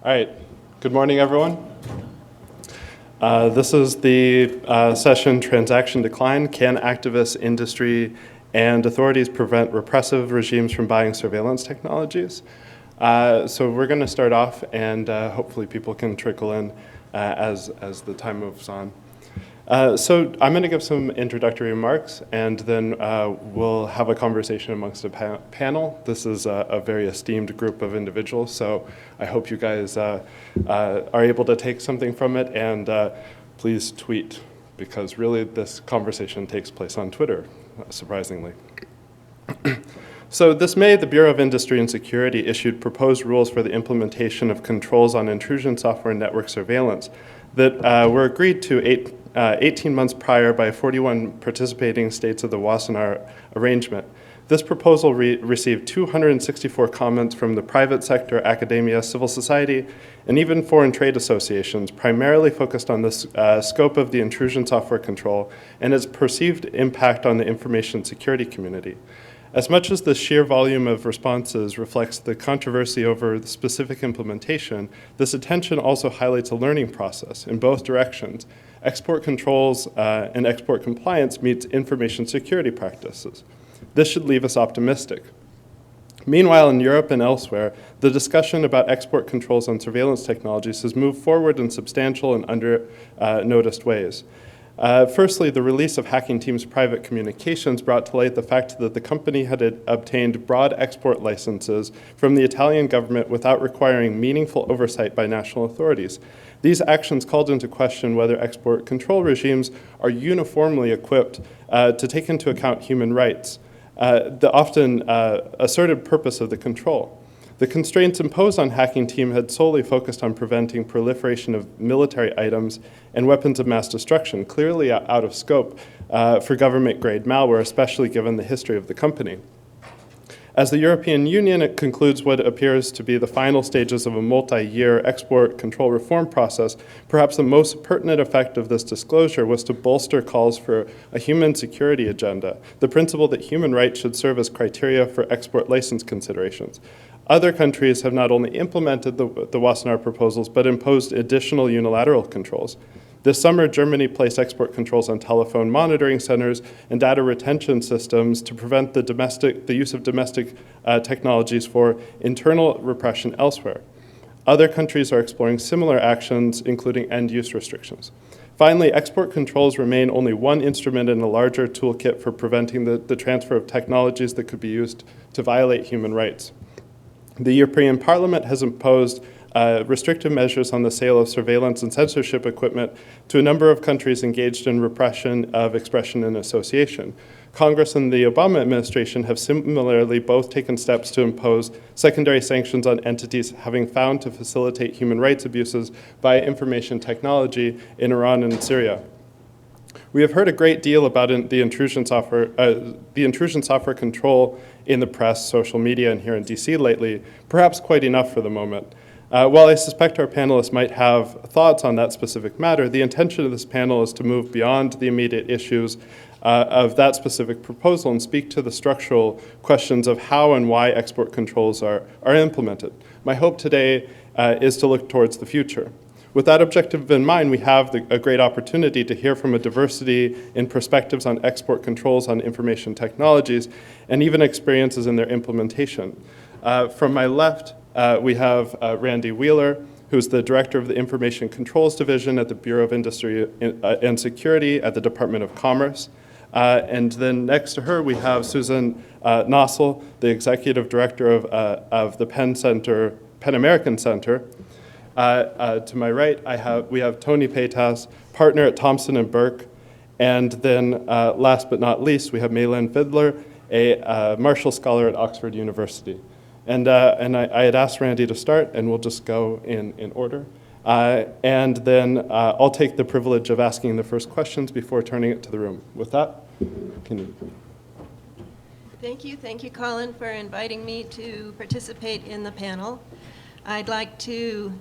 All right, good morning, everyone. This is the session, Transaction Decline, Can Activists, Industry, and Authorities Prevent Repressive Regimes from Buying Surveillance Technologies? So we're going to start off, and hopefully people can trickle in as the time moves on. So I'm going to give some introductory remarks, and then we'll have a conversation amongst a panel. This is a very esteemed group of individuals, so I hope you guys are able to take something from it, and please tweet, because really this conversation takes place on Twitter, surprisingly. So this May, the Bureau of Industry and Security issued proposed rules for the implementation of controls on intrusion software and network surveillance that were agreed to 18 months prior by 41 participating states of the Wassenaar arrangement. This proposal received 264 comments from the private sector, academia, civil society, and even foreign trade associations, primarily focused on the scope of the intrusion software control and its perceived impact on the information security community. As much as the sheer volume of responses reflects the controversy over the specific implementation, this attention also highlights a learning process in both directions. Export controls and export compliance meets information security practices. This should leave us optimistic. Meanwhile, in Europe and elsewhere, the discussion about export controls on surveillance technologies has moved forward in substantial and under-noticed ways. Firstly, the release of Hacking Team's private communications brought to light the fact that the company had obtained broad export licenses from the Italian government without requiring meaningful oversight by national authorities. These actions called into question whether export control regimes are uniformly equipped to take into account human rights, the often asserted purpose of the control. The constraints imposed on Hacking Team had solely focused on preventing proliferation of military items and weapons of mass destruction, clearly out of scope for government-grade malware, especially given the history of the company. As the European Union, it concludes what appears to be the final stages of a multi-year export control reform process. Perhaps the most pertinent effect of this disclosure was to bolster calls for a human security agenda, the principle that human rights should serve as criteria for export license considerations. Other countries have not only implemented the Wassenaar proposals, but imposed additional unilateral controls. This summer, Germany placed export controls on telephone monitoring centers and data retention systems to prevent the use of domestic technologies for internal repression elsewhere. Other countries are exploring similar actions, including end-use restrictions. Finally, export controls remain only one instrument in a larger toolkit for preventing the transfer of technologies that could be used to violate human rights. The European Parliament has imposed restrictive measures on the sale of surveillance and censorship equipment to a number of countries engaged in repression of expression and association. Congress and the Obama administration have similarly both taken steps to impose secondary sanctions on entities having found to facilitate human rights abuses via information technology in Iran and Syria. We have heard a great deal about the intrusion software control in the press, social media, and here in DC lately, perhaps quite enough for the moment. While I suspect our panelists might have thoughts on that specific matter, the intention of this panel is to move beyond the immediate issues of that specific proposal and speak to the structural questions of how and why export controls are implemented. My hope today is to look towards the future. With that objective in mind, we have a great opportunity to hear from a diversity in perspectives on export controls on information technologies and even experiences in their implementation. From my left, we have Randy Wheeler, who's the director of the Information Controls Division at the Bureau of Industry and Security at the Department of Commerce. And then next to her, we have Suzanne Nossel, the executive director of the Penn American Center. To my right, we have Tony Paytas, partner at Thompson & Burke. And then last but not least, we have Mailyn Fidler, a Marshall Scholar at Oxford University. And I had asked Randy to start, and we'll just go in order. And then I'll take the privilege of asking the first questions before turning it to the room. With that, can you? Thank you, Collin, for inviting me to participate in the panel. I'd like to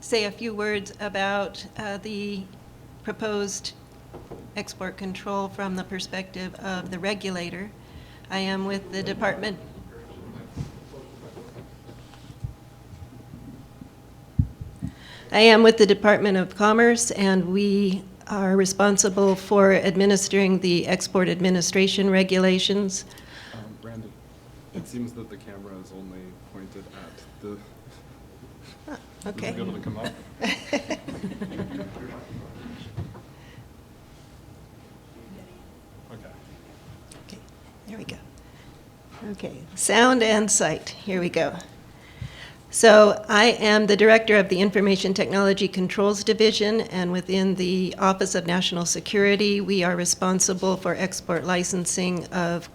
say a few words about the proposed export control from the perspective of the regulator. I am with the Department I am with the Department of Commerce, and we are responsible for administering the export administration regulations. Randy, it seems that the camera is only pointed at the... Okay. Is it able to come up? Okay, there we go. Okay, sound and sight, here we go. So I am the director of the Information Technology Controls Division, and within the Office of National Security, we are responsible for export licensing of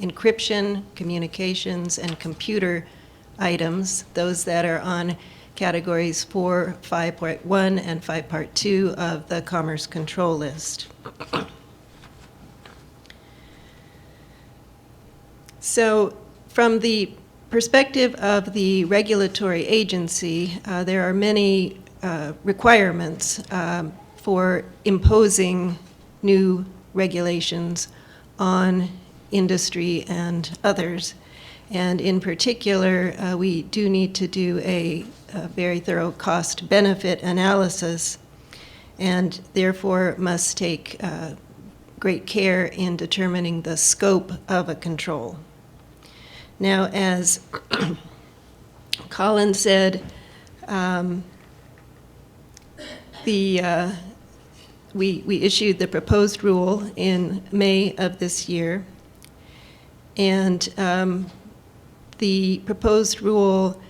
encryption, communications, and computer items, those that are on categories 4, 5.1, and 5.2 of the Commerce Control List. So from the perspective of the regulatory agency, there are many requirements for imposing new regulations on industry and others. And in particular, we do need to do a very thorough cost-benefit analysis, and therefore must take great care in determining the scope of a control. Now, as Collin said, we issued the proposed rule in May of this year, and the proposed rule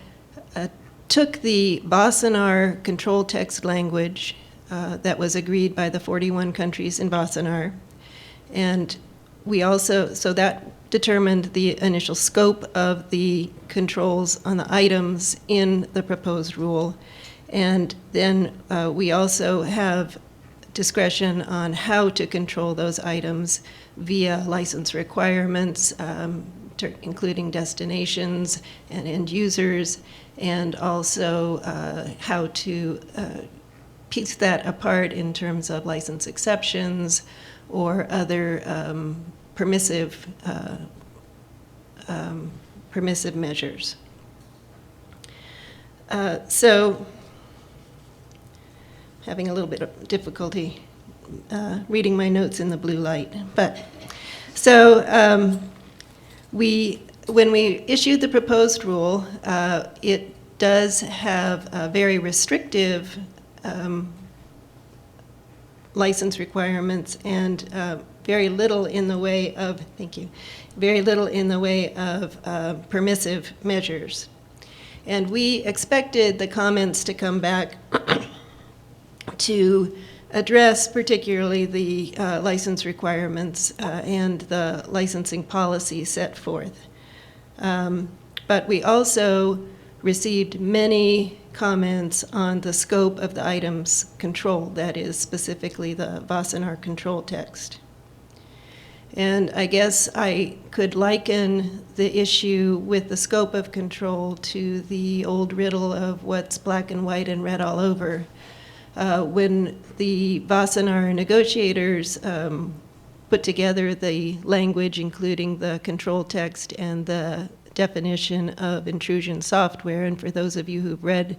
took the Wassenaar control text language that was agreed by the 41 countries in Wassenaar, and we also, so that determined the initial scope of the controls on the items in the proposed rule. And then we also have discretion on how to control those items via license requirements, including destinations and end users, and also how to piece that apart in terms of license exceptions or other permissive measures. So, having a little bit of difficulty reading my notes in the blue light, but so when we issued the proposed rule, it does have very restrictive license requirements and very little in the way of, very little in the way of permissive measures. And we expected the comments to come back to address particularly the license requirements and the licensing policy set forth. But we also received many comments on the scope of the items controlled, that is specifically the Wassenaar control text. And I guess I could liken the issue with the scope of control to the old riddle of what's black and white and red all over. When the Wassenaar negotiators put together the language, including the control text and the definition of intrusion software, and for those of you who've read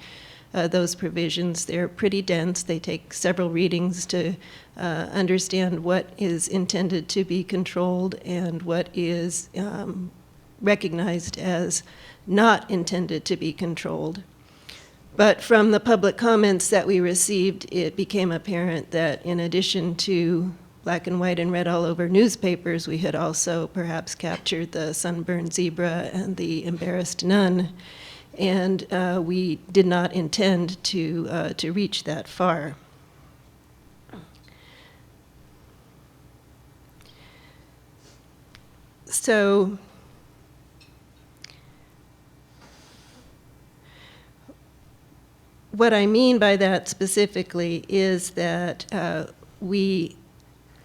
those provisions, they're pretty dense. They take several readings to understand what is intended to be controlled and what is recognized as not intended to be controlled. But from the public comments that we received, it became apparent that in addition to black and white and red all over newspapers, we had also perhaps captured the sunburned zebra and the embarrassed nun, and we did not intend to reach that far. So what I mean by that specifically is that we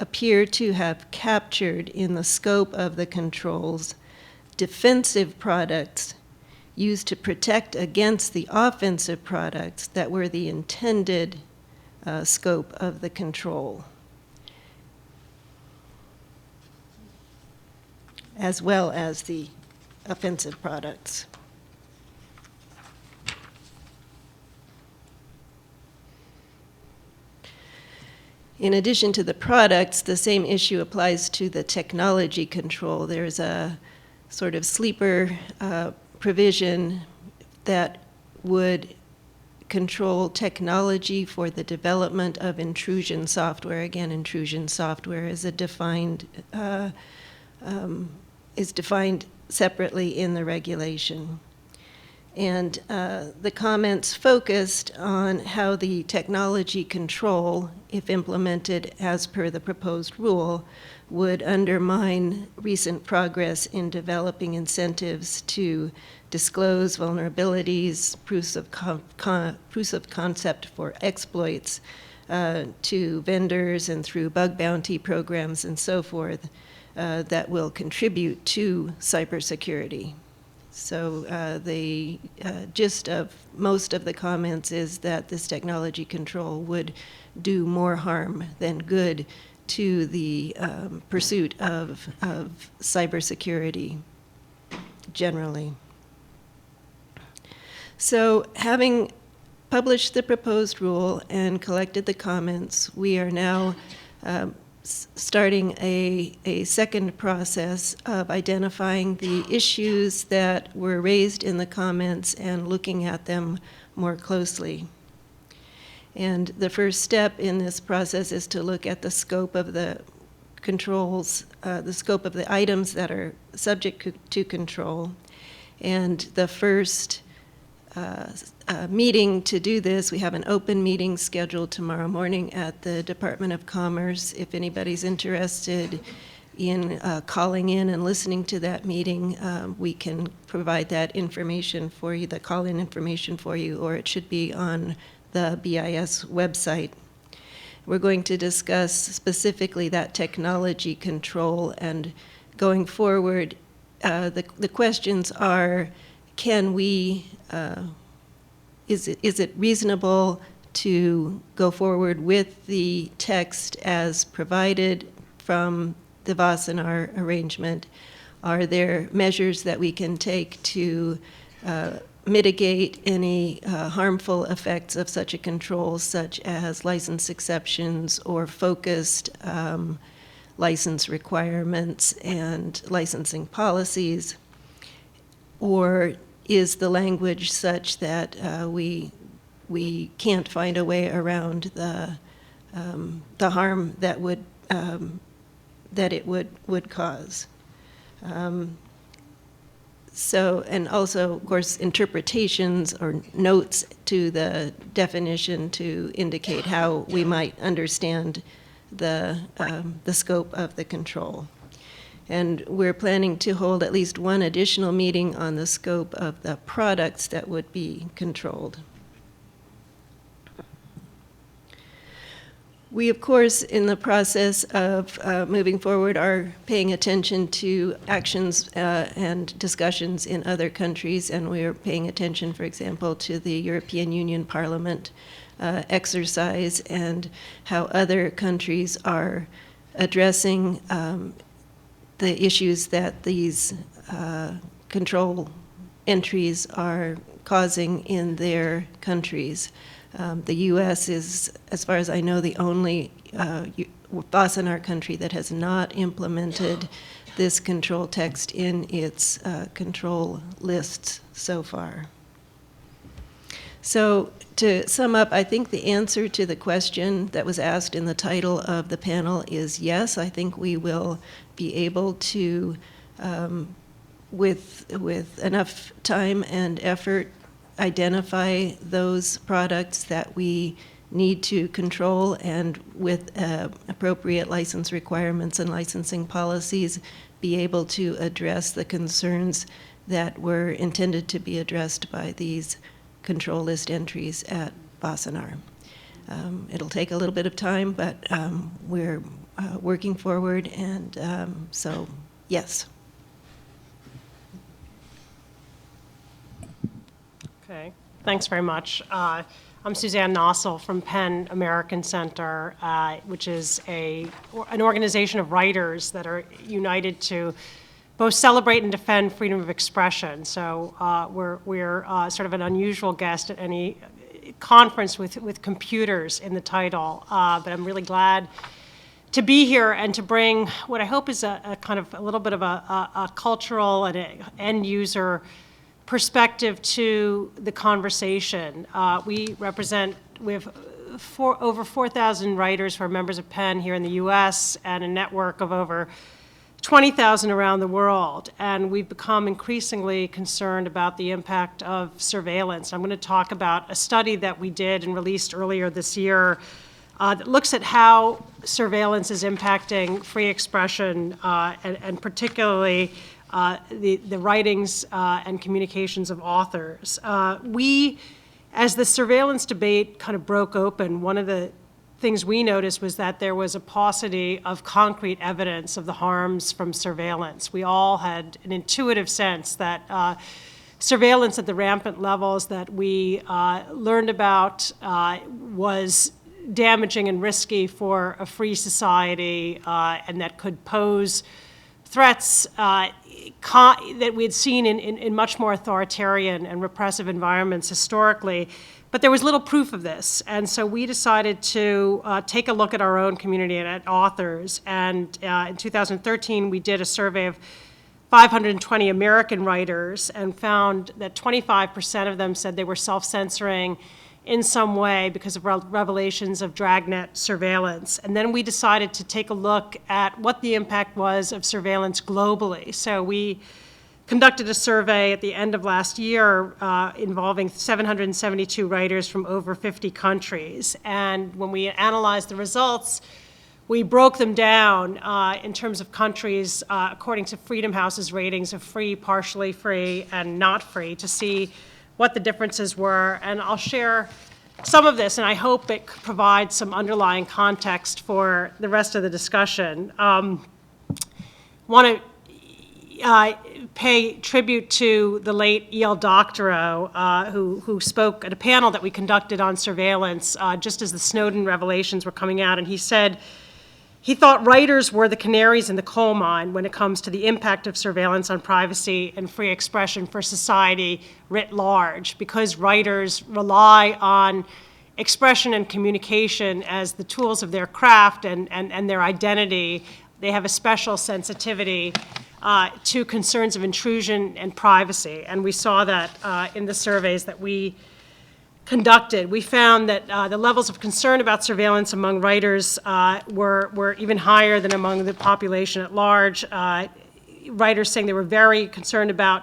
appear to have captured in the scope of the controls defensive products used to protect against the offensive products that were the intended scope of the control, as well as the offensive products. In addition to the products, the same issue applies to the technology control. There's a sort of sleeper provision that would control technology for the development of intrusion software. Again, intrusion software is defined separately in the regulation. And the comments focused on how the technology control, if implemented as per the proposed rule, would undermine recent progress in developing incentives to disclose vulnerabilities, proofs of concept for exploits to vendors and through bug bounty programs and so forth that will contribute to cybersecurity. So the gist of most of the comments is that this technology control would do more harm than good to the pursuit of cybersecurity generally. So having published the proposed rule and collected the comments, we are now starting a second process of identifying the issues that were raised in the comments and looking at them more closely. And the first step in this process is to look at the scope of the controls, the scope of the items that are subject to control. And the first meeting to do this, we have an open meeting scheduled tomorrow morning at the Department of Commerce. If anybody's interested in calling in and listening to that meeting, we can provide that information for you, the call-in information for you, or it should be on the BIS website. We're going to discuss specifically that technology control, and going forward, the questions are, can we, is it reasonable to go forward with the text as provided from the Wassenaar arrangement? Are there measures that we can take to mitigate any harmful effects of such a control, such as license exceptions or focused license requirements and licensing policies? Or is the language such that we can't find a way around the harm that it would cause? So, and also, of course, interpretations or notes to the definition to indicate how we might understand the scope of the control. And we're planning to hold at least one additional meeting on the scope of the products that would be controlled. We, of course, in the process of moving forward, are paying attention to actions and discussions in other countries, and we are paying attention, for example, to the European Union Parliament exercise and how other countries are addressing the issues that these control entries are causing in their countries. The U.S. is, as far as I know, the only Wassenaar country that has not implemented this control text in its control lists so far. So to sum up, I think the answer to the question that was asked in the title of the panel is yes. I think we will be able to, with enough time and effort, identify those products that we need to control, and with appropriate license requirements and licensing policies, be able to address the concerns that were intended to be addressed by these control list entries at Wassenaar. It'll take a little bit of time, but we're working forward, and so yes. Okay, thanks very much. I'm Suzanne Nossel from PEN American Center, which is an organization of writers that are united to both celebrate and defend freedom of expression. So we're sort of an unusual guest at any conference with computers in the title, but I'm really glad to be here and to bring what I hope is a kind of a little bit of a cultural and a end user perspective to the conversation. We have over 4,000 writers who are members of PEN here in the US and a network of over 20,000 around the world. And we've become increasingly concerned about the impact of surveillance. I'm going to talk about a study that we did and released earlier this year that looks at how surveillance is impacting free expression and particularly the writings and communications of authors. As the surveillance debate kind of broke open, one of the things we noticed was that there was a paucity of concrete evidence of the harms from surveillance. We all had an intuitive sense that surveillance at the rampant levels that we learned about was damaging and risky for a free society and that could pose threats that we had seen in much more authoritarian and repressive environments historically. But there was little proof of this, and so we decided to take a look at our own community and at authors. And in 2013, we did a survey of 520 American writers and found that 25% of them said they were self-censoring in some way because of revelations of dragnet surveillance. And then we decided to take a look at what the impact was of surveillance globally. So we conducted a survey at the end of last year involving 772 writers from over 50 countries. And when we analyzed the results, we broke them down in terms of countries according to Freedom House's ratings of free, partially free, and not free to see what the differences were. And I'll share some of this, and I hope it provides some underlying context for the rest of the discussion. Want to pay tribute to the late E.L. Doctorow, who spoke at a panel that we conducted on surveillance just as the Snowden revelations were coming out, and he said he thought writers were the canaries in the coal mine when it comes to the impact of surveillance on privacy and free expression for society writ large, because writers rely on expression and communication as the tools of their craft and their identity. They have a special sensitivity to concerns of intrusion and privacy, and we saw that in the surveys that we conducted. We found that the levels of concern about surveillance among writers were even higher than among the population at large. Writers saying they were very concerned about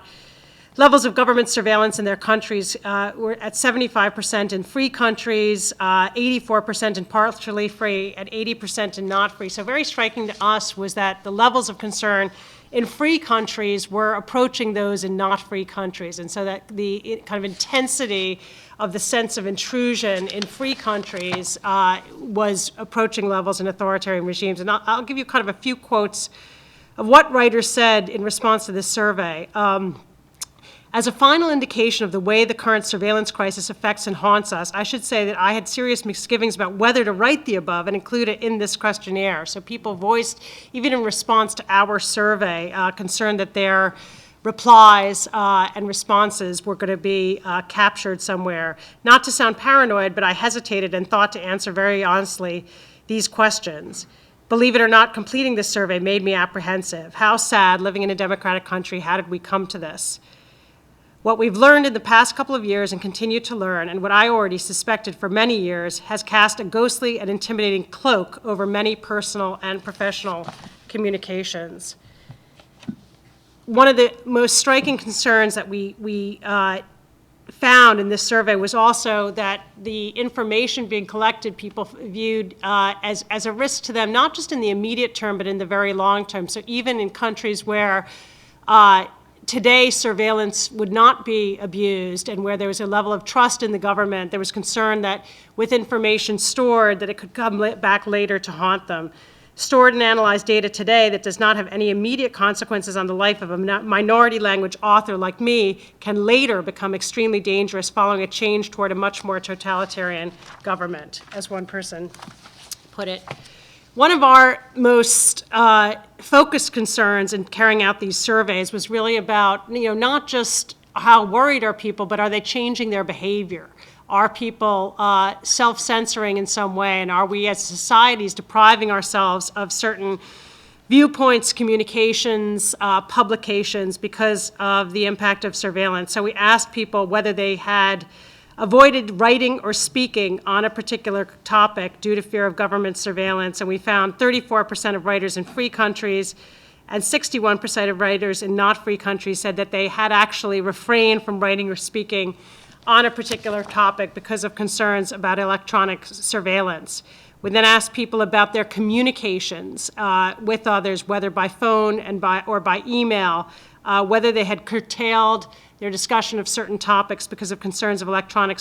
levels of government surveillance in their countries were at 75% in free countries, 84% in partially free, and 80% in not free. So very striking to us was that the levels of concern in free countries were approaching those in not free countries. And so that the kind of intensity of the sense of intrusion in free countries was approaching levels in authoritarian regimes. And I'll give you kind of a few quotes of what writers said in response to this survey. As a final indication of the way the current surveillance crisis affects and haunts us, I should say that I had serious misgivings about whether to write the above and include it in this questionnaire. So people voiced, even in response to our survey, concern that their replies and responses were going to be captured somewhere. Not to sound paranoid, but I hesitated and thought to answer very honestly these questions. Believe it or not, completing this survey made me apprehensive. How sad, living in a democratic country, how did we come to this? What we've learned in the past couple of years and continue to learn, and what I already suspected for many years, has cast a ghostly and intimidating cloak over many personal and professional communications. One of the most striking concerns that we found in this survey was also that the information being collected, people viewed as a risk to them, not just in the immediate term, but in the very long term. So even in countries where today surveillance would not be abused and where there was a level of trust in the government, there was concern that with information stored that it could come back later to haunt them. Stored and analyzed data today that does not have any immediate consequences on the life of a minority language author like me can later become extremely dangerous following a change toward a much more totalitarian government, as one person put it. One of our most focused concerns in carrying out these surveys was really about, not just how worried are people, but are they changing their behavior? Are people self-censoring in some way, and are we as societies depriving ourselves of certain viewpoints, communications, publications because of the impact of surveillance? So we asked people whether they had avoided writing or speaking on a particular topic due to fear of government surveillance, and we found 34% of writers in free countries and 61% of writers in not free countries said that they had actually refrained from writing or speaking on a particular topic because of concerns about electronic surveillance. We then asked people about their communications with others, whether by phone or by email, whether they had curtailed their discussion of certain topics because of concerns of electronic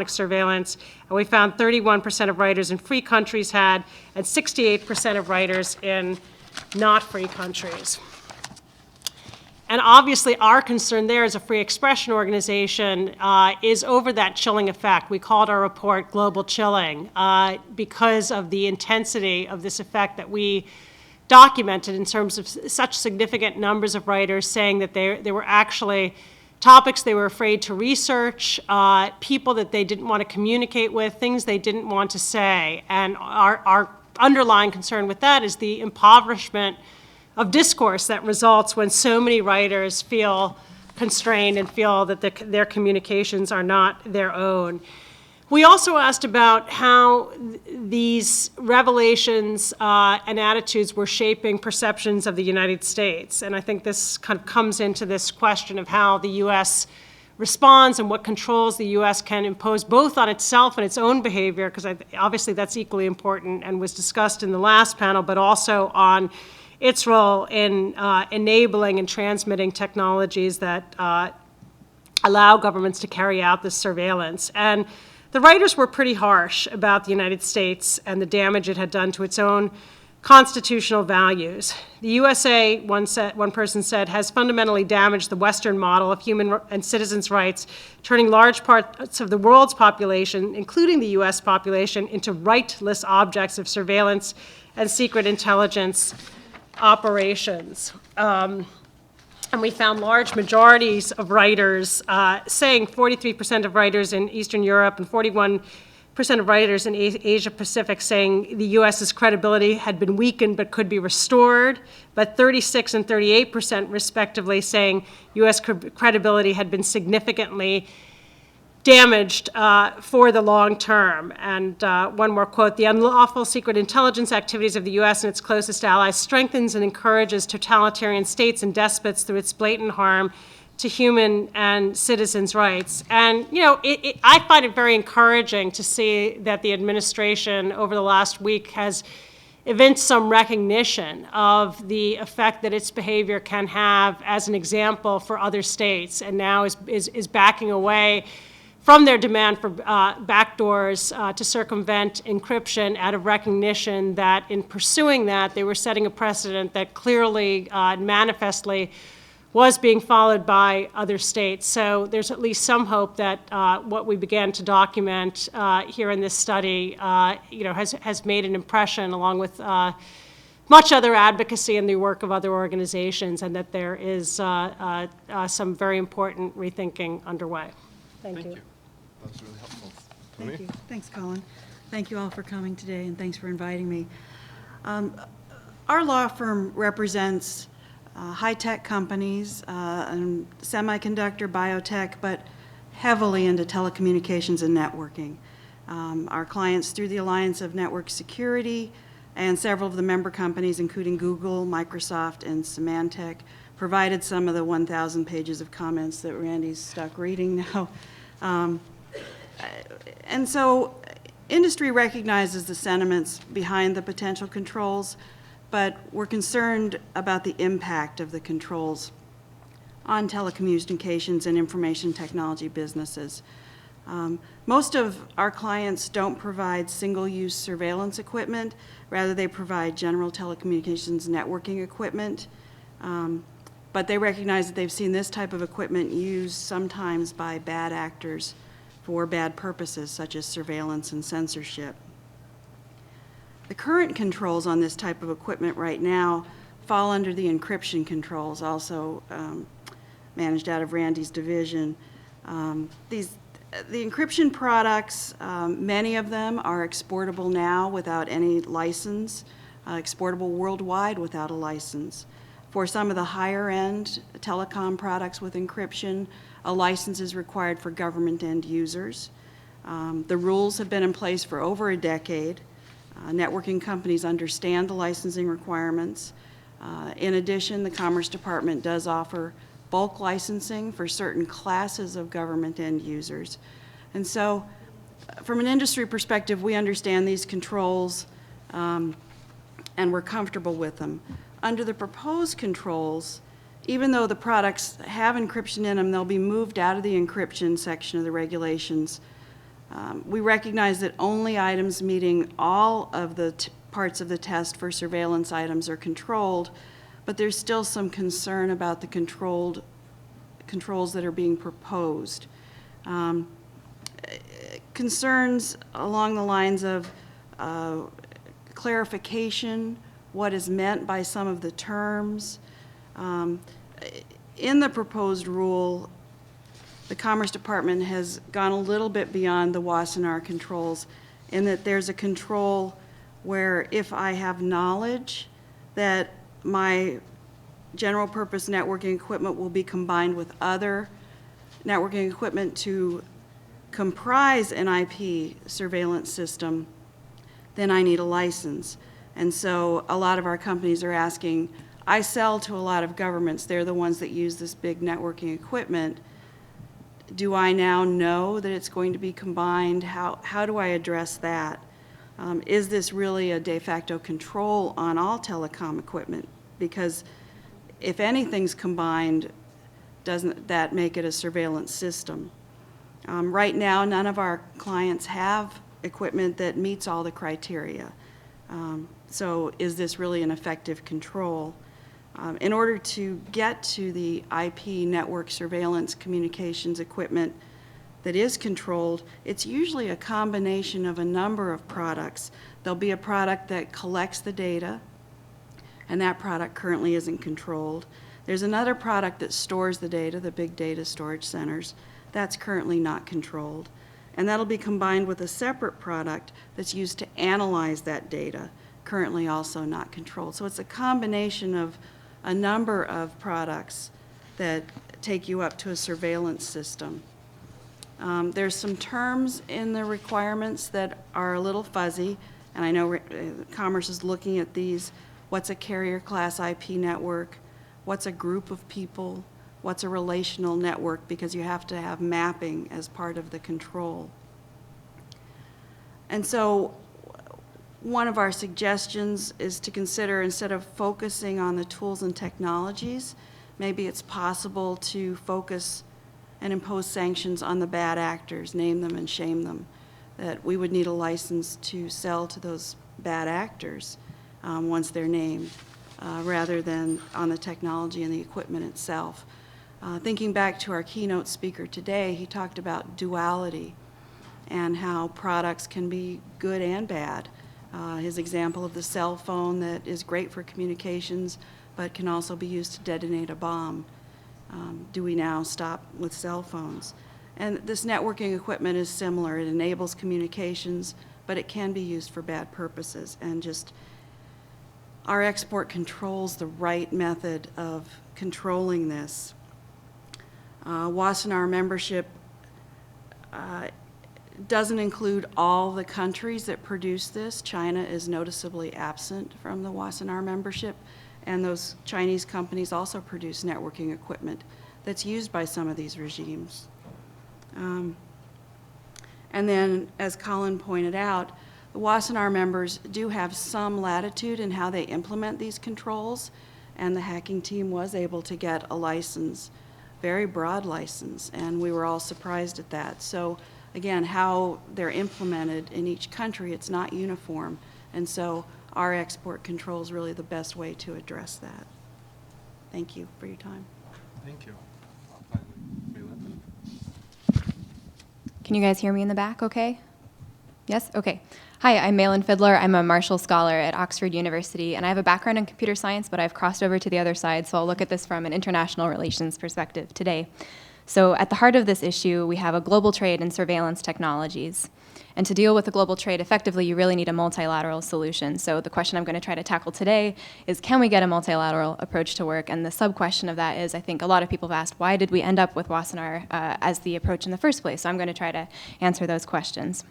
surveillance. And we found 31% of writers in free countries had, and 68% of writers in not free countries. And obviously, our concern there as a free expression organization is over that chilling effect. We called our report global chilling because of the intensity of this effect that we documented in terms of such significant numbers of writers saying that there were actually topics they were afraid to research, people that they didn't want to communicate with, things they didn't want to say. And our underlying concern with that is the impoverishment of discourse that results when so many writers feel constrained and feel that their communications are not their own. We also asked about how these revelations and attitudes were shaping perceptions of the United States. And I think this kind of comes into this question of how the U.S. responds and what controls the U.S. can impose both on itself and its own behavior, because obviously that's equally important and was discussed in the last panel, but also on its role in enabling and transmitting technologies that allow governments to carry out this surveillance. And the writers were pretty harsh about the United States and the damage it had done to its own constitutional values. The USA, one person said, has fundamentally damaged the Western model of human and citizens' rights, turning large parts of the world's population, including the US population, into rightless objects of surveillance and secret intelligence operations. And we found large majorities of writers saying 43% of writers in Eastern Europe and 41% of writers in Asia Pacific saying the U.S.'s credibility had been weakened but could be restored, but 36 and 38% respectively saying U.S. credibility had been significantly damaged for the long term. And one more quote: the unlawful secret intelligence activities of the U.S. and its closest allies strengthens and encourages totalitarian states and despots through its blatant harm to human and citizens' rights. And, you know, I find it very encouraging to see that the administration over the last week has evinced some recognition of the effect that its behavior can have as an example for other states, and now is backing away from their demand for backdoors to circumvent encryption out of recognition that in pursuing that, they were setting a precedent that clearly and manifestly was being followed by other states. So there's at least some hope that what we began to document here in this study has made an impression, along with much other advocacy and the work of other organizations, and that there is some very important rethinking underway. Thank you. That was really helpful. Thank you. Thanks, Collin. Thank you all for coming today, and thanks for inviting me. Our law firm represents high-tech companies, and semiconductor, biotech, but heavily into telecommunications and networking. Our clients, through the Alliance of Network Security and several of the member companies, including Google, Microsoft, and Symantec, provided some of the 1,000 pages of comments that Randy's stuck reading now. And so industry recognizes the sentiments behind the potential controls, but we're concerned about the impact of the controls on telecommunications and information technology businesses. Most of our clients don't provide single-use surveillance equipment. Rather, they provide general telecommunications networking equipment. But they recognize that they've seen this type of equipment used sometimes by bad actors for bad purposes, such as surveillance and censorship. The current controls on this type of equipment right now fall under the encryption controls, also managed out of Randy's division. the encryption products, many of them are exportable now without any license, exportable worldwide without a license. For some of the higher-end telecom products with encryption, a license is required for government end users. The rules have been in place for over a decade. Networking companies understand the licensing requirements. In addition, the Commerce Department does offer bulk licensing for certain classes of government end users. And so, from an industry perspective, we understand these controls and we're comfortable with them. Under the proposed controls, even though the products have encryption in them, they'll be moved out of the encryption section of the regulations. We recognize that only items meeting all of the parts of the test for surveillance items are controlled, but there's still some concern about the controls that are being proposed. Concerns along the lines of clarification, what is meant by some of the terms. In the proposed rule, the Commerce Department has gone a little bit beyond the Wassenaar controls in that there's a control where if I have knowledge that my general purpose networking equipment will be combined with other networking equipment to comprise an IP surveillance system, then I need a license. And so a lot of our companies are asking, I sell to a lot of governments, they're the ones that use this big networking equipment. Do I now know that it's going to be combined? How do I address that? Is this really a de facto control on all telecom equipment? Because if anything's combined, doesn't that make it a surveillance system? Right now, none of our clients have equipment that meets all the criteria. So is this really an effective control? In order to get to the IP network surveillance communications equipment that is controlled, it's usually a combination of a number of products. There'll be a product that collects the data, and that product currently isn't controlled. There's another product that stores the data, the big data storage centers. That's currently not controlled. And that'll be combined with a separate product that's used to analyze that data, currently also not controlled. So it's a combination of a number of products that take you up to a surveillance system. There's some terms in the requirements that are a little fuzzy, and I know Commerce is looking at these. What's a carrier class IP network? What's a group of people? What's a relational network? Because you have to have mapping as part of the control. And so one of our suggestions is to consider, instead of focusing on the tools and technologies, maybe it's possible to focus and impose sanctions on the bad actors, name them and shame them, that we would need a license to sell to those bad actors once they're named, rather than on the technology and the equipment itself. Thinking back to our keynote speaker today, he talked about duality and how products can be good and bad. His example of the cell phone that is great for communications but can also be used to detonate a bomb. Do we now stop with cell phones? And this networking equipment is similar. It enables communications, but it can be used for bad purposes. And just our export controls the right method of controlling this. Wassenaar membership doesn't include all the countries that produce this. China is noticeably absent from the Wassenaar membership, and those Chinese companies also produce networking equipment that's used by some of these regimes. And then, as Collin pointed out, the Wassenaar members do have some latitude in how they implement these controls, and the hacking team was able to get a license, very broad license, and we were all surprised at that. So again, how they're implemented in each country, it's not uniform, and so our export control is really the best way to address that. Thank you for your time. Thank you. Can you guys hear me in the back okay? Yes? Okay. Hi, I'm Mailyn Fidler. I'm a Marshall Scholar at Oxford University, and I have a background in computer science, but I've crossed over to the other side, so I'll look at this from an international relations perspective today. So at the heart of this issue, we have a global trade in surveillance technologies. And to deal with the global trade effectively, you really need a multilateral solution. So the question I'm going to try to tackle today is, can we get a multilateral approach to work? And the sub-question of that is, I think a lot of people have asked, why did we end up with Wassenaar as the approach in the first place? So I'm going to try to answer those questions.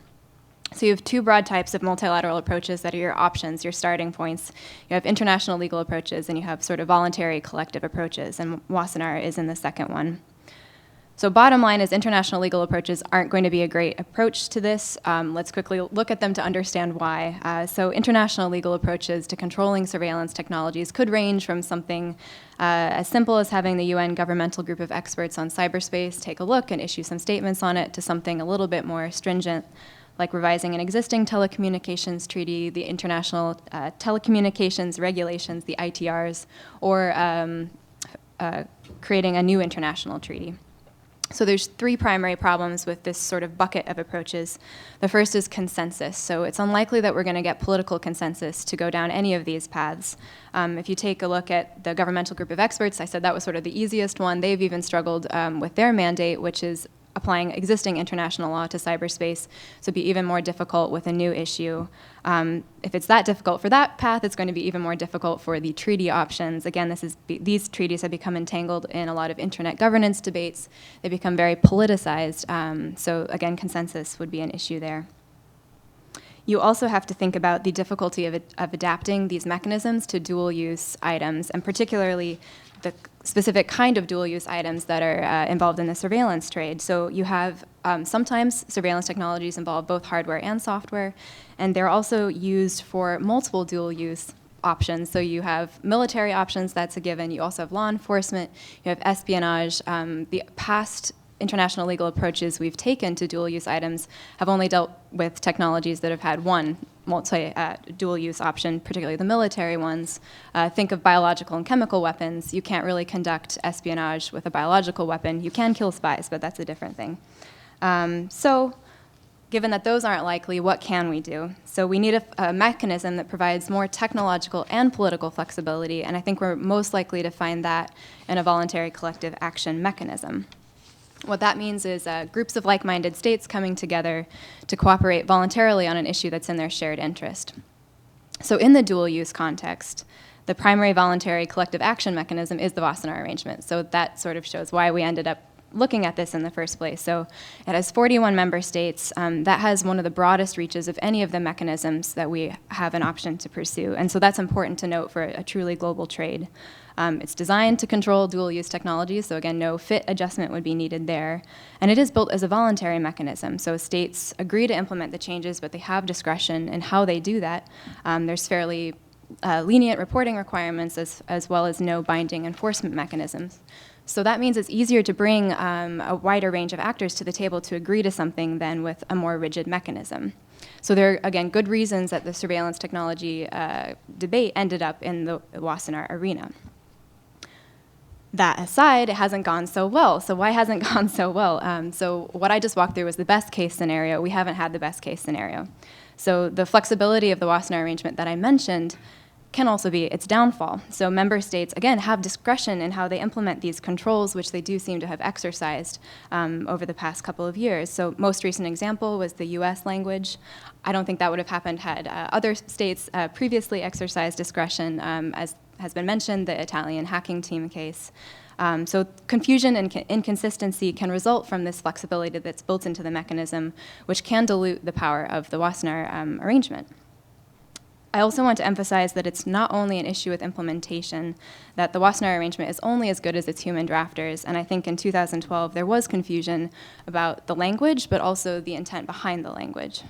So you have two broad types of multilateral approaches that are your options, your starting points. You have international legal approaches, and you have sort of voluntary collective approaches, and Wassenaar is in the second one. So bottom line is international legal approaches aren't going to be a great approach to this. Let's quickly look at them to understand why. So international legal approaches to controlling surveillance technologies could range from something as simple as having the UN governmental group of experts on cyberspace take a look and issue some statements on it, to something a little bit more stringent, like revising an existing telecommunications treaty, the international telecommunications regulations, the ITRs, or creating a new international treaty. So there's three primary problems with this sort of bucket of approaches. The first is consensus. So it's unlikely that we're going to get political consensus to go down any of these paths. If you take a look at the governmental group of experts, I said that was sort of the easiest one. They've even struggled with their mandate, which is applying existing international law to cyberspace, so it'd be even more difficult with a new issue. If it's that difficult for that path, it's going to be even more difficult for the treaty options. Again, these treaties have become entangled in a lot of internet governance debates. They become very politicized, so again, consensus would be an issue there. You also have to think about the difficulty of adapting these mechanisms to dual-use items, and particularly the specific kind of dual-use items that are involved in the surveillance trade. So you have sometimes surveillance technologies involve both hardware and software, and they're also used for multiple dual-use options. So you have military options, that's a given. You also have law enforcement. You have espionage. The past international legal approaches we've taken to dual-use items have only dealt with technologies that have had one dual-use option, particularly the military ones. Think of biological and chemical weapons. You can't really conduct espionage with a biological weapon. You can kill spies, but that's a different thing. So given that those aren't likely, what can we do? So we need a mechanism that provides more technological and political flexibility, and I think we're most likely to find that in a voluntary collective action mechanism. What that means is groups of like-minded states coming together to cooperate voluntarily on an issue that's in their shared interest. So in the dual-use context, the primary voluntary collective action mechanism is the Wassenaar Arrangement. So that sort of shows why we ended up looking at this in the first place. So it has 41 member states. That has one of the broadest reaches of any of the mechanisms that we have an option to pursue. And so that's important to note for a truly global trade. It's designed to control dual-use technologies, so again, no fit adjustment would be needed there. And it is built as a voluntary mechanism, so states agree to implement the changes, but they have discretion in how they do that. There's fairly lenient reporting requirements as well as no binding enforcement mechanisms. So that means it's easier to bring a wider range of actors to the table to agree to something than with a more rigid mechanism. So there are, again, good reasons that the surveillance technology debate ended up in the Wassenaar arena. That aside, it hasn't gone so well. So why hasn't it gone so well? So what I just walked through was the best case scenario. We haven't had the best case scenario. So the flexibility of the Wassenaar Arrangement that I mentioned can also be its downfall. So member states, again, have discretion in how they implement these controls, which they do seem to have exercised over the past couple of years. So most recent example was the US language. I don't think that would have happened had other states previously exercised discretion, as has been mentioned, the Italian hacking team case. So confusion and inconsistency can result from this flexibility that's built into the mechanism, which can dilute the power of the Wassenaar Arrangement. I also want to emphasize that it's not only an issue with implementation, that the Wassenaar Arrangement is only as good as its human drafters, and I think in 2012 there was confusion about the language, but also the intent behind the language.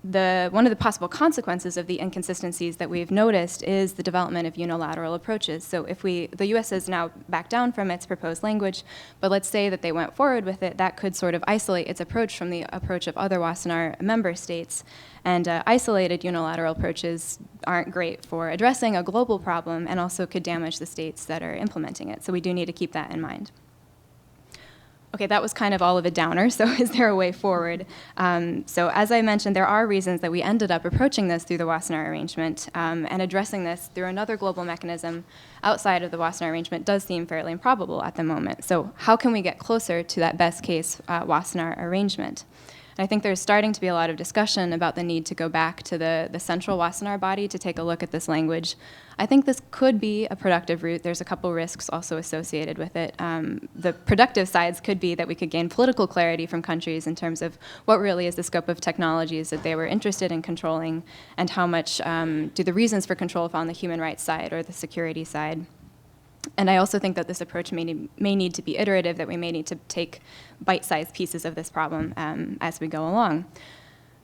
One of the possible consequences of the inconsistencies that we've noticed is the development of unilateral approaches. So if the U.S. has now backed down from its proposed language, but let's say that they went forward with it, that could sort of isolate its approach from the approach of other Wassenaar member states. And isolated unilateral approaches aren't great for addressing a global problem and also could damage the states that are implementing it. So we do need to keep that in mind. Okay, that was kind of all of a downer, so is there a way forward? So as I mentioned, there are reasons that we ended up approaching this through the Wassenaar arrangement, and addressing this through another global mechanism outside of the Wassenaar arrangement does seem fairly improbable at the moment. So how can we get closer to that best case Wassenaar arrangement? And I think there's starting to be a lot of discussion about the need to go back to the central Wassenaar body to take a look at this language. I think this could be a productive route. There's a couple risks also associated with it. The productive sides could be that we could gain political clarity from countries in terms of what really is the scope of technologies that they were interested in controlling, and how much do the reasons for control fall on the human rights side or the security side. And I also think that this approach may need to be iterative, that we may need to take bite-sized pieces of this problem as we go along.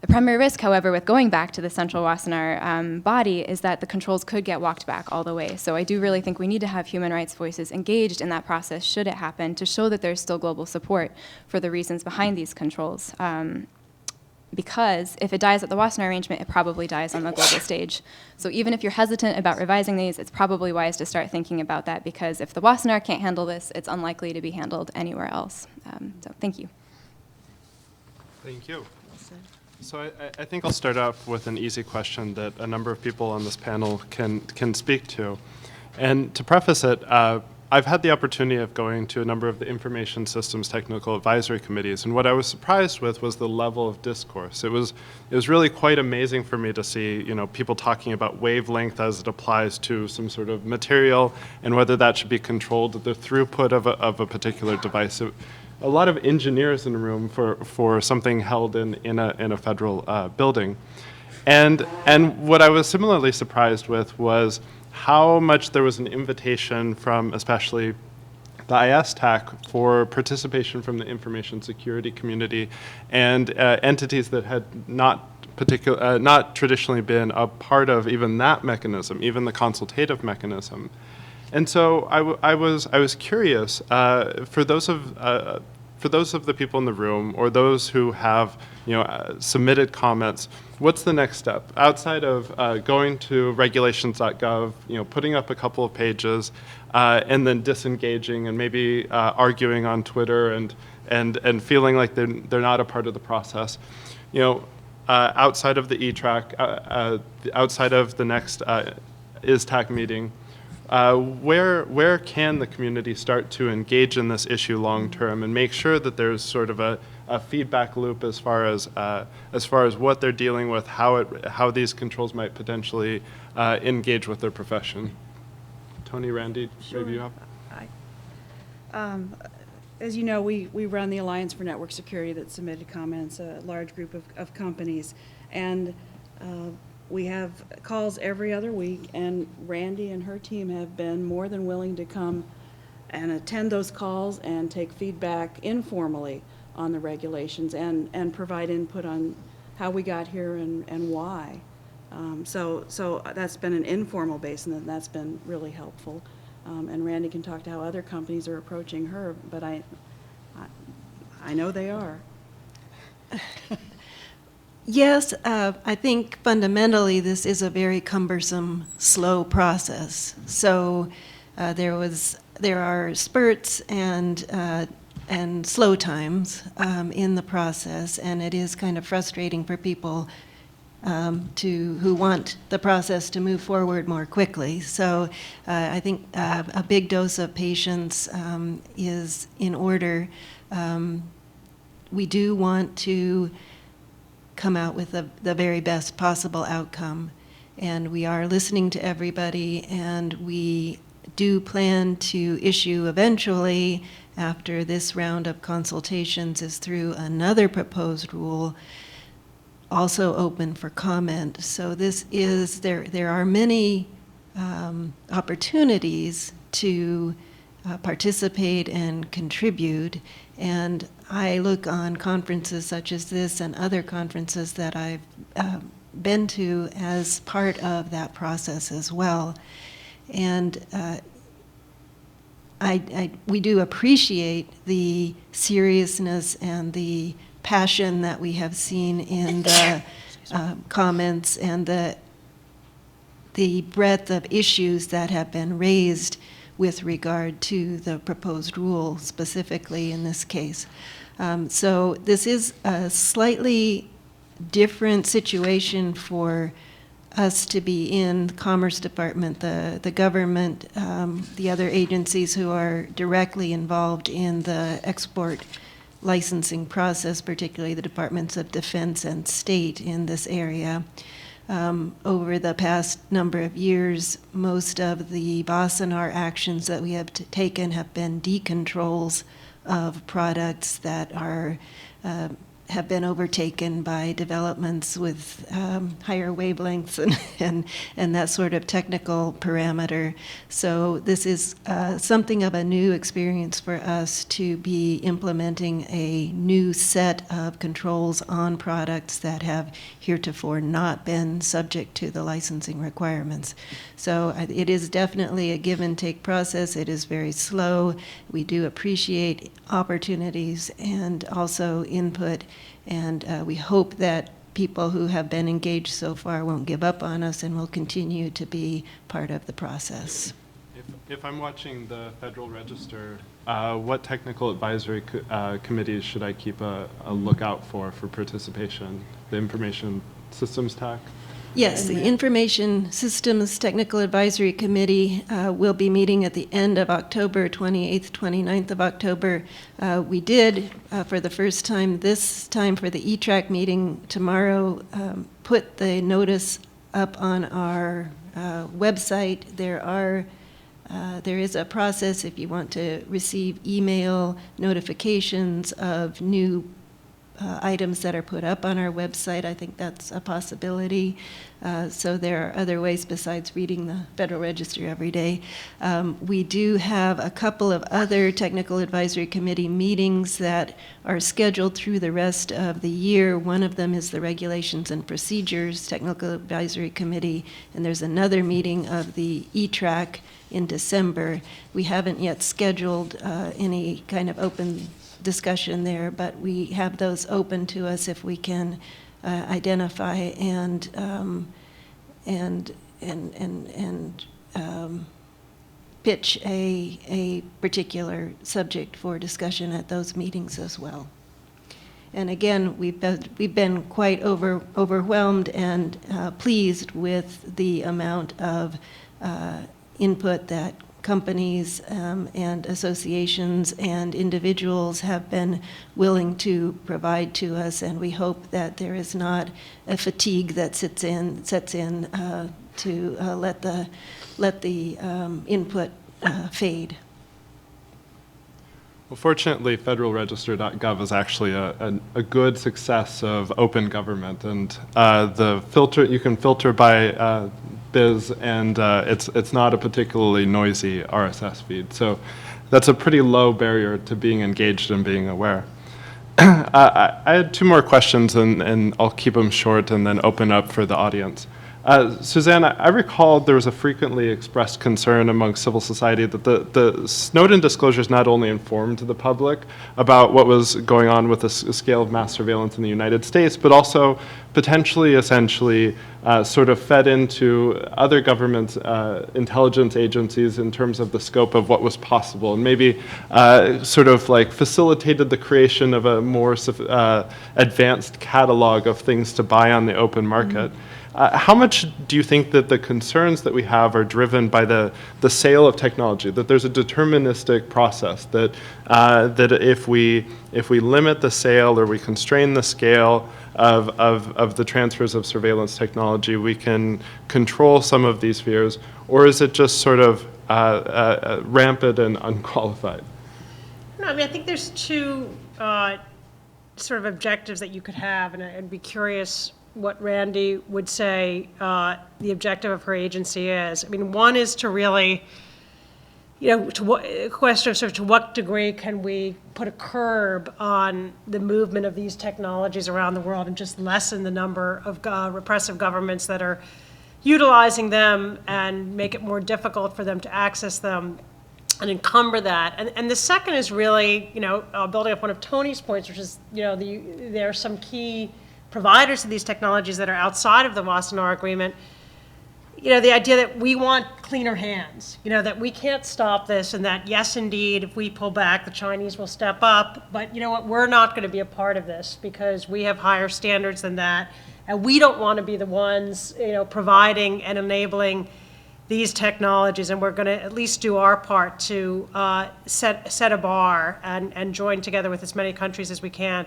The primary risk, however, with going back to the central Wassenaar body is that the controls could get walked back all the way. So I do really think we need to have human rights voices engaged in that process, should it happen, to show that there's still global support for the reasons behind these controls. Because if it dies at the Wassenaar arrangement, it probably dies on the global stage. So even if you're hesitant about revising these, it's probably wise to start thinking about that, because if the Wassenaar can't handle this, it's unlikely to be handled anywhere else. So thank you. Thank you. So I think I'll start off with an easy question that a number of people on this panel can speak to. And to preface it, I've had the opportunity of going to a number of the information systems technical advisory committees, and what I was surprised with was the level of discourse. It was really quite amazing for me to see, people talking about wavelength as it applies to some sort of material, and whether that should be controlled, the throughput of a particular device. A lot of engineers in the room for something held in a federal building, and what I was similarly surprised with was how much there was an invitation from especially the ISTAC for participation from the information security community and entities that had not traditionally been a part of even that mechanism, even the consultative mechanism. And so I was curious, for those of the people in the room or those who have submitted comments, what's the next step? Outside of going to regulations.gov, putting up a couple of pages, and then disengaging and maybe arguing on Twitter and feeling like they're not a part of the process. Outside of the e-track, outside of the next ISTAC meeting, where can the community start to engage in this issue long term and make sure that there's sort of a feedback loop as far as what they're dealing with, how these controls might potentially engage with their profession? Tony, Randy, Sure. maybe you have. As you know, we run the Alliance for Network Security that submitted comments, a large group of companies, and we have calls every other week, and Randy and her team have been more than willing to come and attend those calls and take feedback informally on the regulations and provide input on how we got here and why. So that's been an informal basis, and that's been really helpful. And Randy can talk to how other companies are approaching her, but I know they are. Yes, I think fundamentally this is a very cumbersome, slow process. So there are spurts and slow times in the process, and it is kind of frustrating for people who want the process to move forward more quickly. So I think a big dose of patience is in order. We do want to come out with the very best possible outcome, and we are listening to everybody, and we do plan to issue eventually, after this round of consultations is through, another proposed rule also open for comment. So there are many opportunities to participate and contribute, and I look on conferences such as this and other conferences that I've been to as part of that process as well. And we do appreciate the seriousness and the passion that we have seen in the comments and the breadth of issues that have been raised with regard to the proposed rule specifically in this case. So this is a slightly different situation for us to be in, the Commerce Department, the government, the other agencies who are directly involved in the export licensing process, particularly the Departments of Defense and State in this area. Over the past number of years, most of the Wassenaar actions that we have taken have been decontrols of products that are have been overtaken by developments with higher wavelengths and that sort of technical parameter. So this is something of a new experience for us to be implementing a new set of controls on products that have heretofore not been subject to the licensing requirements. So it is definitely a give and take process. It is very slow. We do appreciate opportunities and also input, and we hope that people who have been engaged so far won't give up on us and will continue to be part of the process. If I'm watching the Federal Register, what technical advisory committees should I keep a lookout for participation? The Information Systems TAC? Yes, the Information Systems Technical Advisory Committee will be meeting at the end of October, 28th, 29th of October. We did, for the first time this time for the E-Track meeting tomorrow, put the notice up on our website. There is a process if you want to receive email notifications of new items that are put up on our website. I think that's a possibility. So there are other ways besides reading the Federal Register every day. We do have a couple of other Technical Advisory Committee meetings that are scheduled through the rest of the year. One of them is the Regulations and Procedures Technical Advisory Committee, and there's another meeting of the E-Track in December. We haven't yet scheduled any kind of open discussion there, but we have those open to us if we can identify and pitch a particular subject for discussion at those meetings as well. And again, we've been quite overwhelmed and pleased with the amount of input that companies and associations and individuals have been willing to provide to us, and we hope that there is not a fatigue that sets in to let the input fade. Well, fortunately, federalregister.gov is actually a good success of open government, and the filter you can filter by biz, and it's not a particularly noisy RSS feed. So that's a pretty low barrier to being engaged and being aware. I had two more questions, and I'll keep them short and then open up for the audience. Suzanne, I recall there was a frequently expressed concern among civil society that the Snowden disclosures not only informed the public about what was going on with the scale of mass surveillance in the United States, but also potentially, essentially, sort of fed into other government intelligence agencies in terms of the scope of what was possible, and maybe sort of like facilitated the creation of a more advanced catalog of things to buy on the open market. Mm-hmm. How much do you think that the concerns that we have are driven by the sale of technology, that there's a deterministic process, that that if we limit the sale or we constrain the scale of the transfers of surveillance technology, we can control some of these fears, or is it just sort of rampant and unqualified? No, I mean, I think there's two sort of objectives that you could have, and I'd be curious what Randy would say the objective of her agency is. I mean, one is to really, a question of sort of to what degree can we put a curb on the movement of these technologies around the world and just lessen the number of repressive governments that are utilizing them and make it more difficult for them to access them and encumber that. And the second is really, building up one of Tony's points, which is, there are some key providers of these technologies that are outside of the Wassenaar Agreement. the idea that we want cleaner hands, that we can't stop this, and that, yes, indeed, if we pull back, the Chinese will step up, but you know what, we're not going to be a part of this because we have higher standards than that, and we don't want to be the ones, providing and enabling these technologies, and we're going to at least do our part to set a bar and join together with as many countries as we can.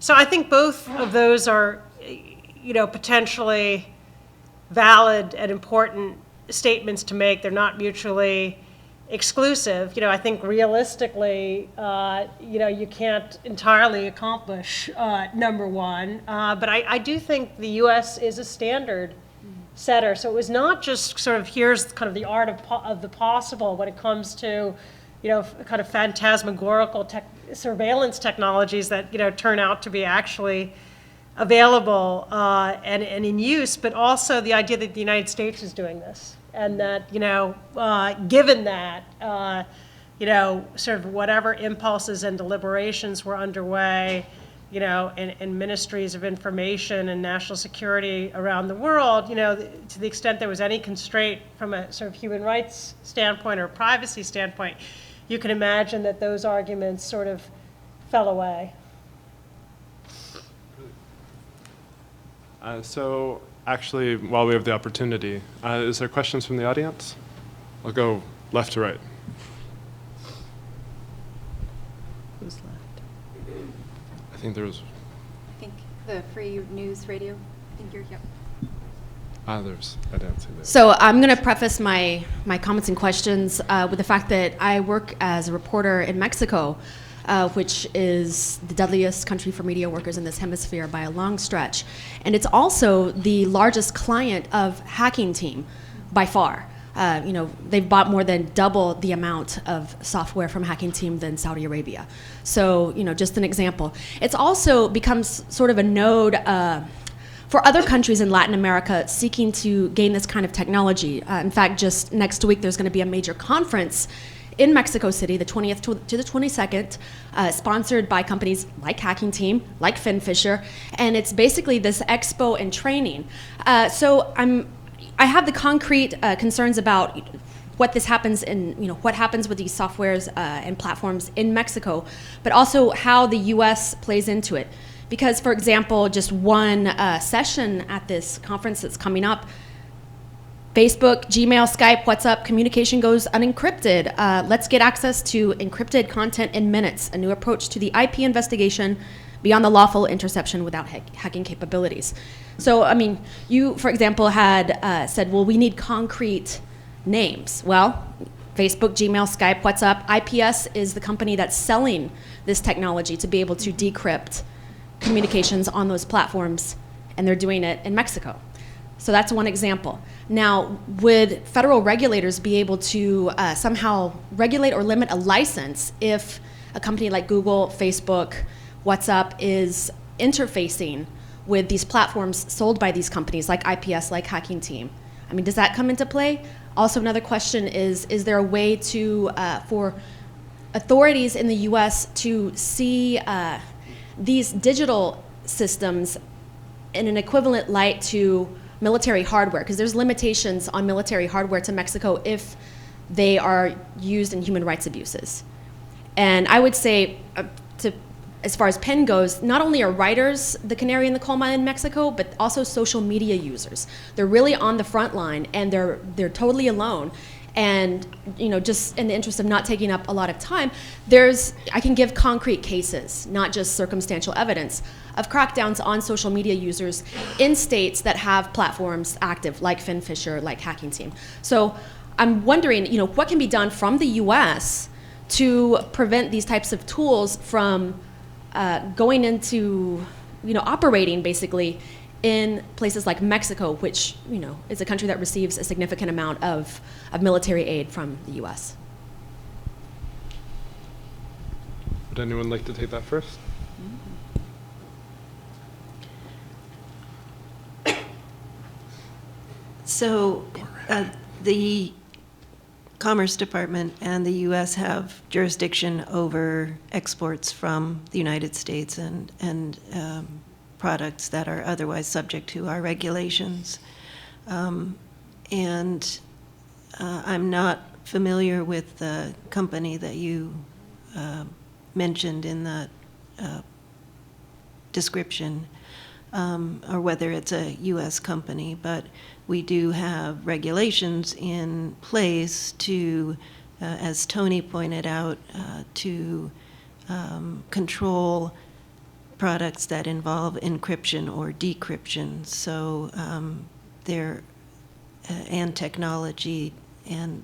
So I think both of those are, potentially valid and important statements to make. They're not mutually exclusive. I think realistically, you can't entirely accomplish number one, but I do think the U.S. is a standard setter. So it was not just sort of here's kind of the art of the possible when it comes to, kind of phantasmagorical surveillance technologies that, turn out to be actually available and in use, but also the idea that the United States is doing this, and that, given that, sort of whatever impulses and deliberations were underway, in ministries of information and national security around the world, to the extent there was any constraint from a sort of human rights standpoint or privacy standpoint, you can imagine that those arguments sort of fell away. So actually, while we have the opportunity, is there questions from the audience? I'll go left to right. Who's left? I think there was, I think the Free News Radio, I think you're here. I didn't see that. So I'm going to preface my comments and questions with the fact that I work as a reporter in Mexico, which is the deadliest country for media workers in this hemisphere by a long stretch. And it's also the largest client of Hacking Team by far. They've bought more than double the amount of software from Hacking Team than Saudi Arabia. So, just an example. It's also becomes sort of a node for other countries in Latin America seeking to gain this kind of technology. In fact, just next week, there's going to be a major conference in Mexico City, the 20th to the 22nd, sponsored by companies like Hacking Team, like Fisher, and it's basically this expo and training. So I have the concrete concerns about what this happens in, what happens with these softwares and platforms in Mexico, but also how the U.S. plays into it. Because, for example, just one session at this conference that's coming up, Facebook, Gmail, Skype, WhatsApp, communication goes unencrypted. Let's get access to encrypted content in minutes, a new approach to the IP investigation beyond the lawful interception without hacking capabilities. So, you, for example, had said, well, we need concrete names. Well, Facebook, Gmail, Skype, WhatsApp, IPS is the company that's selling this technology to be able to decrypt communications on those platforms, and they're doing it in Mexico. So that's one example. Now, would federal regulators be able to somehow regulate or limit a license if a company like Google, Facebook, WhatsApp is interfacing with these platforms sold by these companies like IPS, like Hacking Team? Does that come into play? Also, another question is there a way to, for authorities in the US to see these digital systems in an equivalent light to military hardware? Because there's limitations on military hardware to Mexico if they are used in human rights abuses. And I would say, as far as PEN goes, not only are writers the canary in the coal mine in Mexico, but also social media users. They're really on the front line, and they're totally alone. And just in the interest of not taking up a lot of time, I can give concrete cases, not just circumstantial evidence, of crackdowns on social media users in states that have platforms active, like Fisher, like Hacking Team. So I'm wondering, what can be done from the U.S. to prevent these types of tools from going into, operating basically in places like Mexico, which, is a country that receives a significant amount of military aid from the U.S. Would anyone like to take that first? So the Commerce Department and the U.S. have jurisdiction over exports from the United States and products that are otherwise subject to our regulations. And I'm not familiar with the company that you mentioned in the description, or whether it's a U.S. company, but we do have regulations in place to, as Tony pointed out, to control products that involve encryption or decryption. So there, and technology, and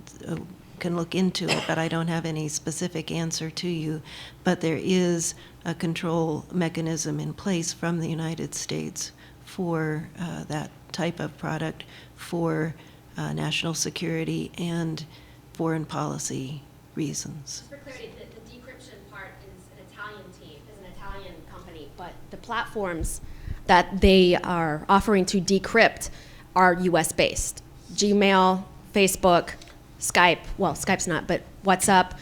can look into it, but I don't have any specific answer to you. But there is a control mechanism in place from the United States for that type of product for national security and foreign policy reasons. Just for clarity, the decryption part is an Italian company, but the platforms that they are offering to decrypt are US based. Gmail, Facebook, Skype, well, Skype's not, but WhatsApp.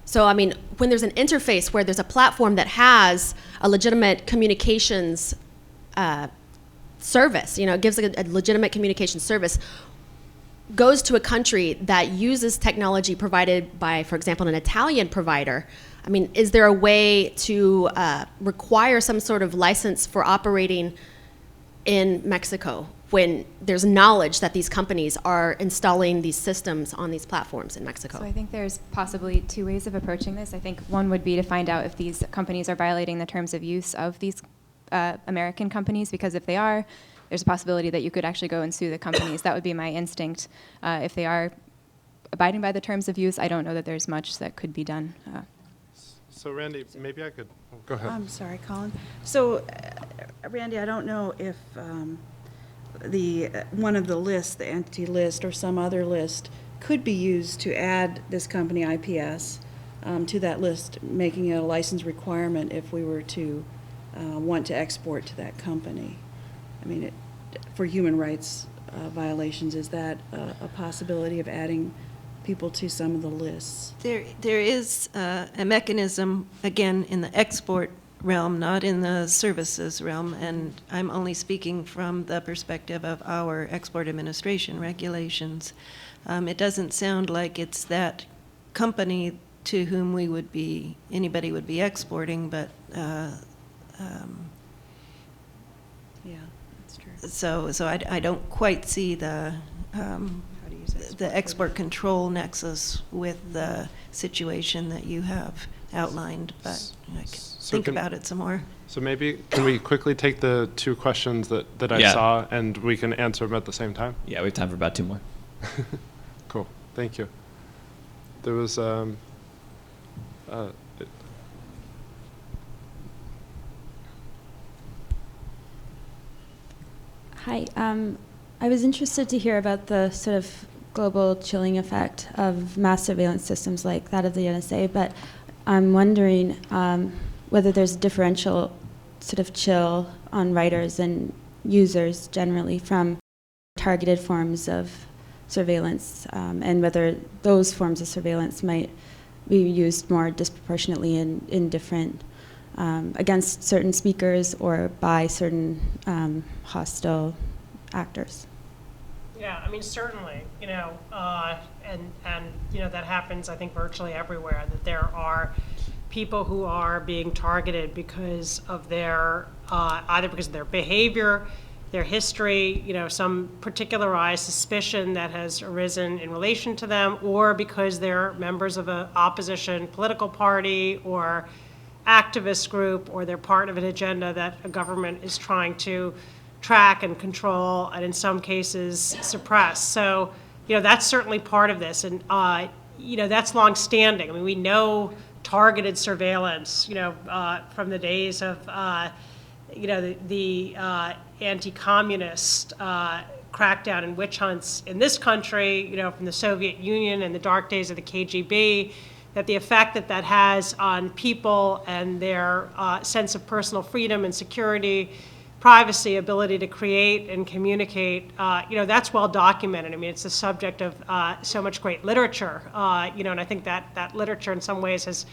So, I mean, when there's an interface where there's a platform that has a legitimate communications service, you know, it gives a legitimate communication service, goes to a country that uses technology provided by, for example, an Italian provider, I mean, is there a way to require some sort of license for operating in Mexico when there's knowledge that these companies are installing these systems on these platforms in Mexico? So I think there's possibly two ways of approaching this. I think one would be to find out if these companies are violating the terms of use of these American companies, because if they are, there's a possibility that you could actually go and sue the companies. That would be my instinct. If they are abiding by the terms of use, I don't know that there's much that could be done. So Randy, maybe I could, go ahead. I'm sorry, Collin. So, Randy, I don't know if one of the lists, the entity list or some other list, could be used to add this company IPS to that list, making it a license requirement if we were to want to export to that company. I mean, for human rights violations, is that a possibility of adding people to some of the lists? There is a mechanism, again, in the export realm, not in the services realm, and I'm only speaking from the perspective of our export administration regulations. It doesn't sound like it's that company to whom anybody would be exporting, but Yeah, that's true. so I don't quite see the export control nexus with the situation that you have outlined, but I can think about it some more. So maybe, can we quickly take the two questions that I Yeah. saw, and we can answer them at the same time? Yeah, we have time for about two more. Cool, thank you. There was, Hi. I was interested to hear about the sort of global chilling effect of mass surveillance systems like that of the NSA, but I'm wondering whether there's a differential sort of chill on writers and users generally from targeted forms of surveillance, and whether those forms of surveillance might be used more disproportionately in different against certain speakers or by certain hostile actors. Yeah, I mean, certainly, and that happens, I think, virtually everywhere, that there are people who are being targeted because of their, either because of their behavior, their history, some particularized suspicion that has arisen in relation to them, or because they're members of an opposition political party or activist group, or they're part of an agenda that a government is trying to track and control, and in some cases suppress. So, that's certainly part of this, and that's longstanding. I mean, we know targeted surveillance, from the days of, the anti-communist crackdown and witch hunts in this country, from the Soviet Union and the dark days of the KGB. That the effect that has on people and their sense of personal freedom and security, privacy, ability to create and communicate, that's well documented. I mean, it's the subject of so much great literature, and I think that literature in some ways has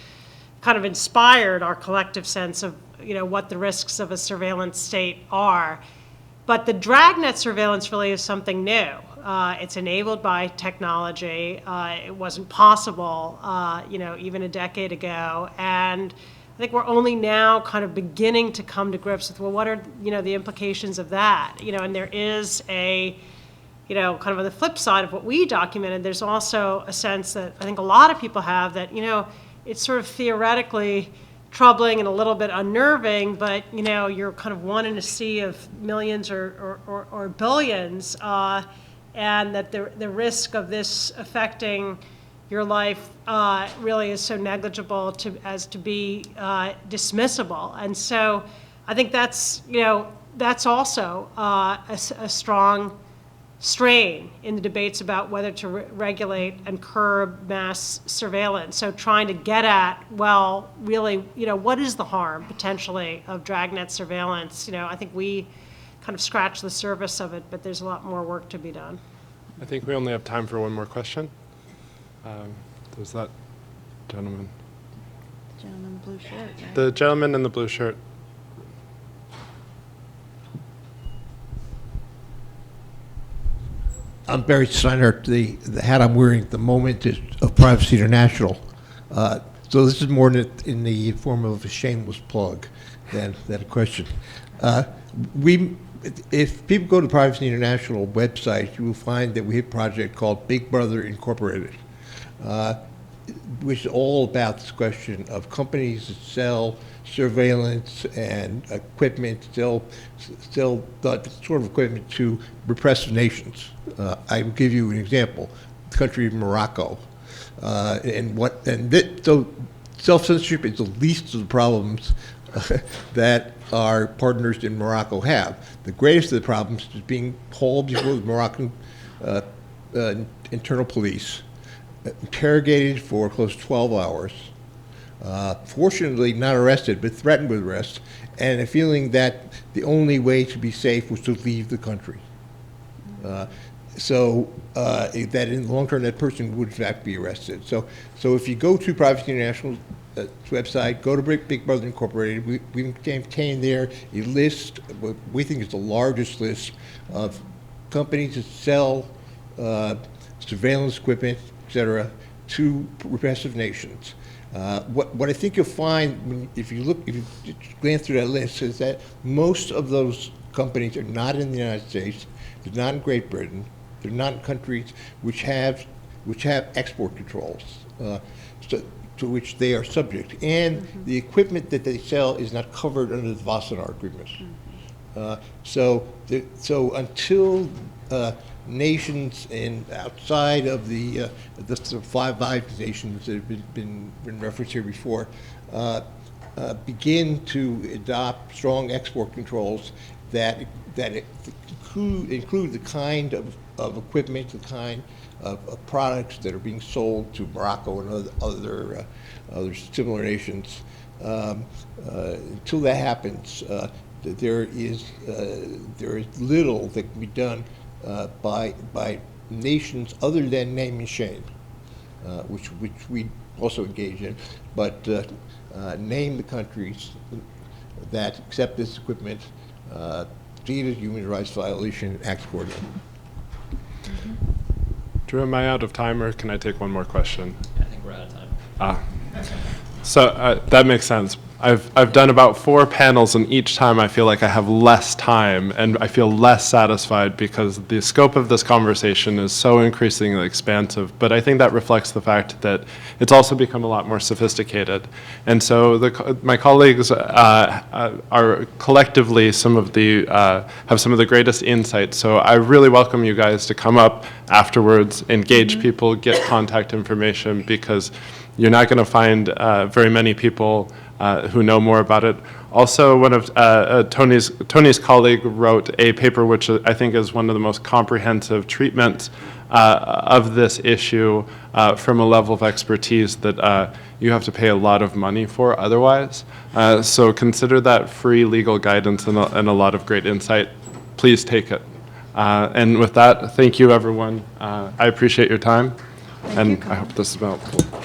kind of inspired our collective sense of, what the risks of a surveillance state are. But the dragnet surveillance really is something new. It's enabled by technology. It wasn't possible, even a decade ago. And I think we're only now kind of beginning to come to grips with, well, what are, the implications of that? And there is a, kind of on the flip side of what we documented, there's also a sense that I think a lot of people have that, it's sort of theoretically troubling and a little bit unnerving, but, you're kind of one in a sea of millions or billions, and that the risk of this affecting your life really is so negligible as to be dismissible. And so I think that's also a strong strain in the debates about whether to regulate and curb mass surveillance. So trying to get at, well, really, what is the harm potentially of dragnet surveillance? I think we kind of scratch the surface of it, but there's a lot more work to be done. I think we only have time for one more question. There's that gentleman. Gentleman in the blue shirt, right? The gentleman in the blue shirt. I'm Barry Steiner. The hat I'm wearing at the moment is of Privacy International. So this is more in the form of a shameless plug than a question. If people go to the Privacy International website, you will find that we have a project called Big Brother Incorporated, which is all about this question of companies that sell surveillance and equipment, sell that sort of equipment to repressive nations. I will give you an example: the country of Morocco, so self-censorship is the least of the problems that our partners in Morocco have. The greatest of the problems is being hauled before the Moroccan internal police, interrogated for close to 12 hours, fortunately not arrested, but threatened with arrest, and a feeling that the only way to be safe was to leave the country. So that in the long term, that person would in fact be arrested. So if you go to Privacy International's website, go to Big Brother Incorporated, we maintain there a list, what we think is the largest list of companies that sell surveillance equipment, et cetera, to repressive nations. What I think you'll find if you glance through that list is that most of those companies are not in the United States, they're not in Great Britain, they're not in countries which have export controls to which they are subject, and the equipment that they sell is not covered under the Wassenaar agreement. So until nations outside of the Five Eyes nations that have been referenced here before begin to adopt strong export controls that include the kind of equipment, the kind of products that are being sold to Morocco and other similar nations. Until that happens, there is little that can be done by nations other than name and shame, which we also engage in, but name the countries that accept this equipment, see it as human rights violation, and act accordingly. Drew, am I out of time, or can I take one more question? I think we're out of time. So that makes sense. I've done about 4 panels, and each time I feel like I have less time and I feel less satisfied because the scope of this conversation is so increasingly expansive. But I think that reflects the fact that it's also become a lot more sophisticated. And so my colleagues are collectively have some of the greatest insights. So I really welcome you guys to come up afterwards, engage people, get contact information, because you're not going to find very many people who know more about it. Also, one of Tony's colleague wrote a paper which I think is one of the most comprehensive treatments of this issue from a level of expertise that you have to pay a lot of money for otherwise. So consider that free legal guidance and a lot of great insight. Please take it. And with that, thank you, everyone. I appreciate your time, and I hope this is helpful.